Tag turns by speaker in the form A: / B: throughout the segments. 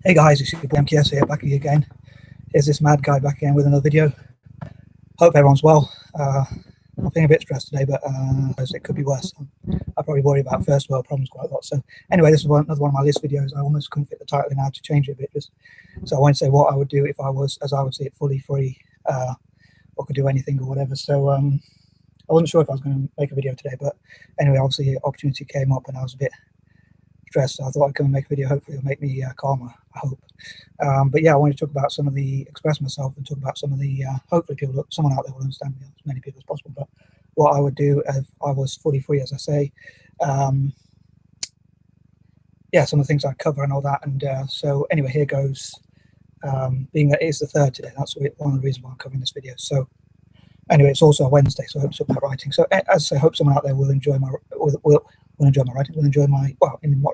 A: Hey guys, it's your boy M.K.S here, back again. Here's this mad guy back again with another video. Hope everyone's well. I'm feeling a bit stressed today, but it could be worse. I probably worry about first world problems quite a lot. So anyway, this is another one of my list videos. I almost couldn't fit the title in. I had to change it a bit. So I won't say what I would do if I was, as I would see it, fully free, or could do anything or whatever. So I wasn't sure if I was going to make a video today, but anyway, obviously the opportunity came up and I was a bit stressed. So I thought I'd come and make a video. Hopefully it'll make me calmer, I hope. But yeah, I wanted to talk about some of the, express myself and talk about some of the, hopefully someone out there will understand me, as many people as possible, but what I would do if I was fully free, as I say. Yeah, some of the things I'd cover and all that. And so anyway, here goes. Being that it is the 3rd today, that's one of the reasons why I'm covering this video. So anyway, it's also a Wednesday, so I hope something about writing. So as I say, I hope someone out there will enjoy my will enjoy my writing, will enjoy my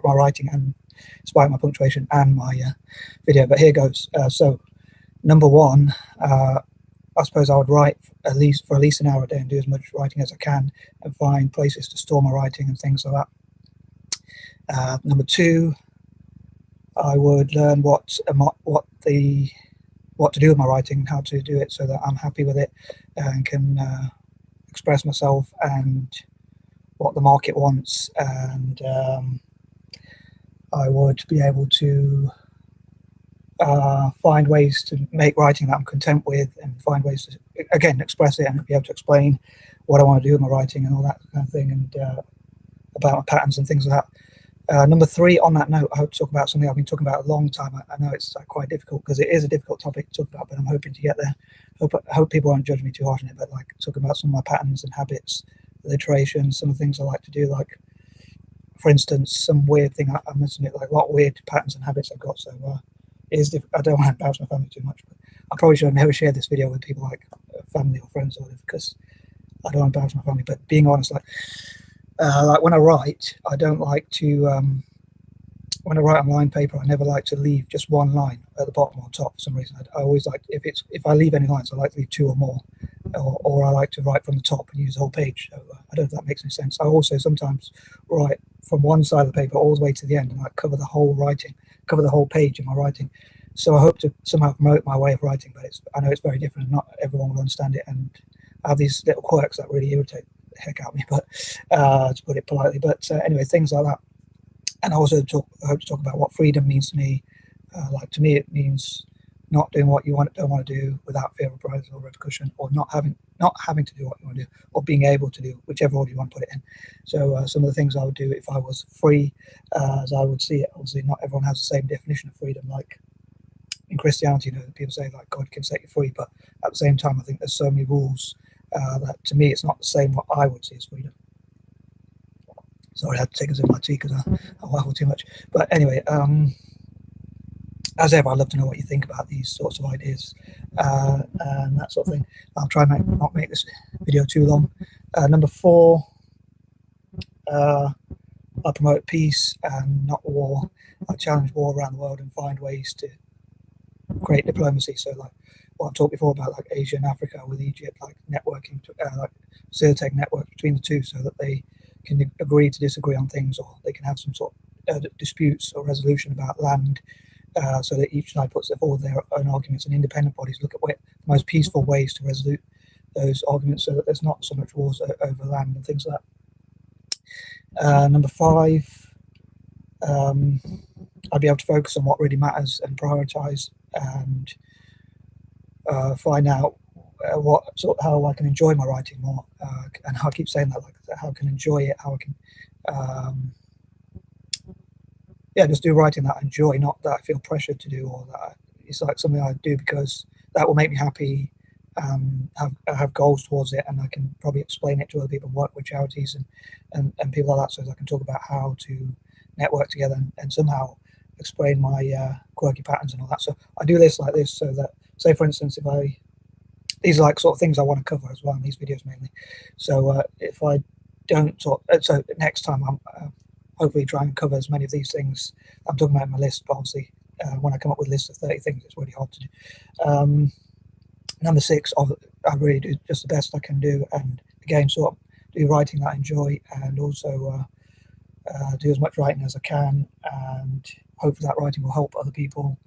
A: writing, and despite my punctuation and my video. But here goes. So number one, I suppose I would write for at least an hour a day and do as much writing as I can, and find places to store my writing and things like that. Number two, I would learn what to do with my writing, how to do it so that I'm happy with it and can express myself and what the market wants. And I would be able to find ways to make writing that I'm content with, and find ways to, again, express it and be able to explain what I want to do with my writing and all that kind of thing, and about my patterns and things like that. Number three, on that note, I hope to talk about something I've been talking about a long time. I know it's quite difficult because it is a difficult topic to talk about, but I'm hoping to get there. I hope people won't judge me too hard on it, but like talking about some of my patterns and habits, alliteration, some of the things I like to do, like for instance, some weird thing I mentioned it, like what weird patterns and habits I've got. So I don't want to embarrass my family too much, but I probably should never share this video with people like family or friends or whatever, because I don't want to embarrass my family. But being honest, like when I write, I don't like to, when I write on line paper, I never like to leave just one line at the bottom or top for some reason. I always like, if I leave any lines, I like to leave two or more, or I like to write from the top and use the whole page. So I don't know if that makes any sense. I also sometimes write from one side of the paper all the way to the end and like cover the whole page in my writing. So I hope to somehow promote my way of writing, but I know it's very different. Not everyone will understand it, and I have these little quirks that really irritate the heck out of me, but to put it politely. But anyway, things like that. And I also hope to talk about what freedom means to me. Like to me, it means not doing what you don't want to do without fear of reprisal or repercussion, or not having to do what you want to do, or being able to do whichever order you want to put it in. So some of the things I would do if I was free, as I would see it, obviously not everyone has the same definition of freedom. Like in Christianity, people say like God can set you free, but at the same time, I think there's so many rules that to me it's not the same what I would see as freedom. Sorry, I had to take a sip of my tea because I waffle too much. But anyway, as ever, I'd love to know what you think about these sorts of ideas and that sort of thing. I'll try and not make this video too long. Number four, I promote peace and not war. I challenge war around the world and find ways to create diplomacy. So like what I've talked before about like Asia and Africa with Egypt, like networking, like facilitate network between the two so that they can agree to disagree on things, or they can have some sort of disputes or resolution about land, so that each side puts forward their own arguments, and independent bodies look at the most peaceful ways to resolve those arguments so that there's not so much wars over land and things like that. Number five, I'd be able to focus on what really matters and prioritize, and find out how I can enjoy my writing more, and I keep saying that, like how I can enjoy it, how I can just do writing that I enjoy, not that I feel pressured to do, or that it's like something I do because that will make me happy. Have goals towards it, and I can probably explain it to other people, work with charities and people like that, so that I can talk about how to network together and somehow explain my quirky patterns and all that. So I do this like this so that, say for instance, these are like sort of things I want to cover as well in these videos mainly. So if I don't talk, so next time I'm hopefully try and cover as many of these things I'm talking about in my list. But obviously, when I come up with a list of 30 things, it's really hard to do. Number six, I really do just the best I can do, and again, sort of do writing that I enjoy, and also do as much writing as I can, and hopefully that writing will help other people,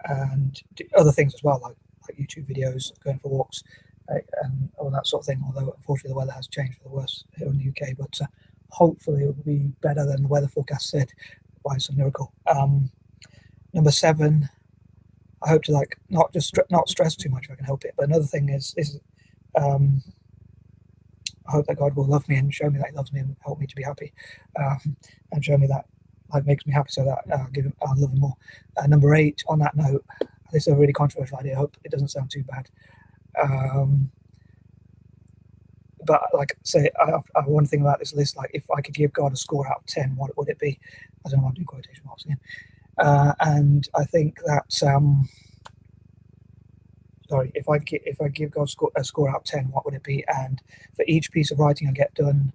A: and do other things as well, like YouTube videos, going for walks, and all that sort of thing. Although unfortunately the weather has changed for the worse here in the UK, but hopefully it will be better than the weather forecast said by some miracle. Number 7, I hope to not stress too much if I can help it. But another thing is I hope that God will love me and show me that He loves me and help me to be happy, and show me that makes me happy, so that I'll love Him more. Number 8, on that note, this is a really controversial idea. I hope it doesn't sound too bad. But say, one thing about this list, if I could give God a score out of 10, what would it be? I don't know why I'm doing quotation marks again. And I think that if I give God a score out of 10, what would it be? And for each piece of writing I get done,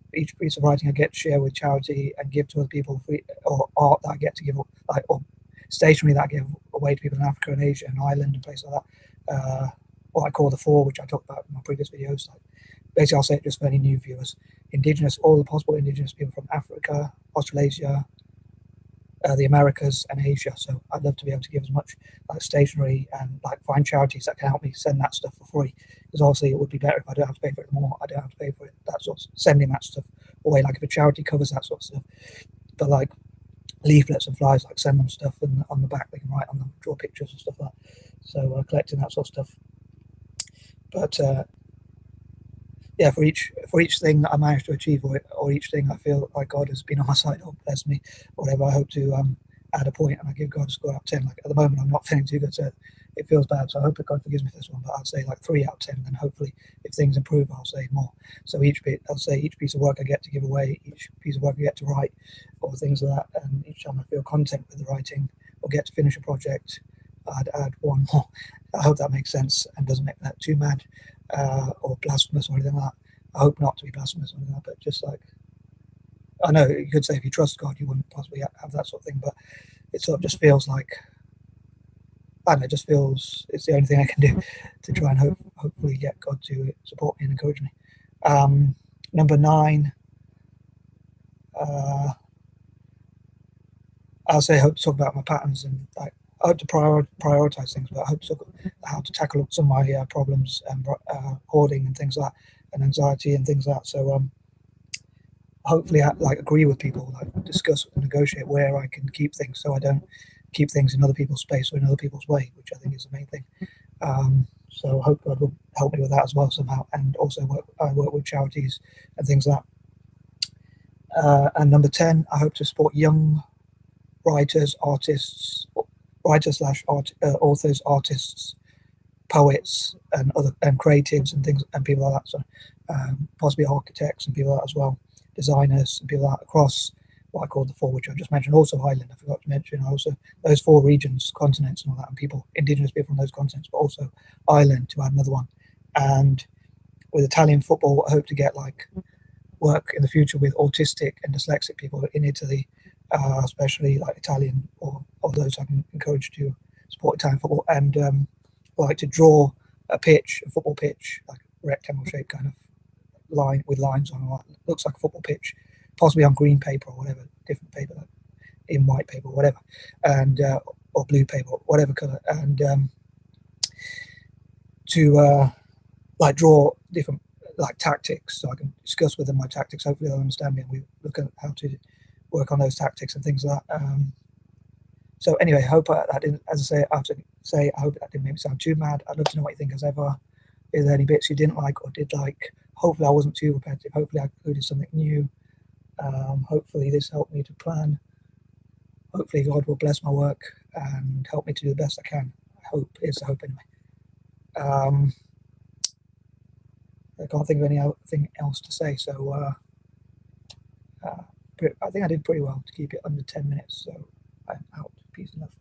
A: for each piece of writing I get to share with charity and give to other people, or art that I get to give, or stationery that I give away to people in Africa and Asia and Ireland and places like that, what I call the 4, which I talked about in my previous videos. Basically, I'll say it just for any new viewers: all the possible Indigenous people from Africa, Australasia, the Americas and Asia. So I'd love to be able to give as much stationery and find charities that can help me send that stuff for free, because obviously it would be better if I don't have to pay for it more. I don't have to pay for it, that sort of sending that stuff away, if a charity covers that sort of stuff. But leaflets and flyers, send them stuff, and on the back they can write on them, draw pictures and stuff like that. So collecting that sort of stuff. But yeah, for each thing that I managed to achieve, or each thing I feel like God has been on my side or blessed me, or whatever, I hope to add a point, and I give God a score out of 10. At the moment, I'm not feeling too good, so it feels bad. So I hope that God forgives me for this one. But I'd say 3 out of 10, and then hopefully, if things improve, I'll say more. So each piece of work I get to give away, each piece of work I get to write, or things like that, and each time I feel content with the writing or get to finish a project, I'd add one more. I hope that makes sense and doesn't make that too mad. Or blasphemous or anything like that. I hope not to be blasphemous or anything like that, but just I know you could say if you trust God, you wouldn't possibly have that sort of thing, but it sort of just feels I don't know, it just feels it's the only thing I can do to try and hopefully get God to support me and encourage me. Number 9, I'll say I hope to talk about my patterns, and I hope to prioritize things, but I hope to talk about how to tackle some of my problems and hoarding and things like that, and anxiety and things like that. So hopefully I agree with people, discuss and negotiate where I can keep things, so I don't keep things in other people's space or in other people's way, which I think is the main thing. So I hope God will help me with that as well somehow, and also I work with charities and things like that. And number 10, I hope to support young writers, artists, authors, artists, poets, and creatives and things, and people like that. So possibly architects and people like that as well, designers and people like that across what I call the 4, which I just mentioned. Also Ireland, I forgot to mention. Also those 4 regions, continents, and all that, and people, Indigenous people from those continents, but also Ireland, to add another one. And with Italian football, I hope to get work in the future with autistic and dyslexic people in Italy, especially Italian, or those I can encourage to support Italian football, and to draw a football pitch, a rectangle shaped kind of line with lines on it, looks like a football pitch, possibly on green paper or whatever, different paper, in white paper or whatever, and or blue paper, whatever color, and to draw different tactics, so I can discuss with them my tactics. Hopefully they'll understand me, and we look at how to work on those tactics and things like that. So anyway, I hope that didn't, as I say, I have to say, I hope that didn't make me sound too mad. I'd love to know what you think as ever. Is there any bits you didn't like or did like? Hopefully I wasn't too repetitive. Hopefully I included something new. Hopefully this helped me to plan. Hopefully God will bless my work and help me to do the best I can. I hope, is the hope anyway. I can't think of anything else to say, so I think I did pretty well to keep it under 10 minutes, so I'm out. Peace and love.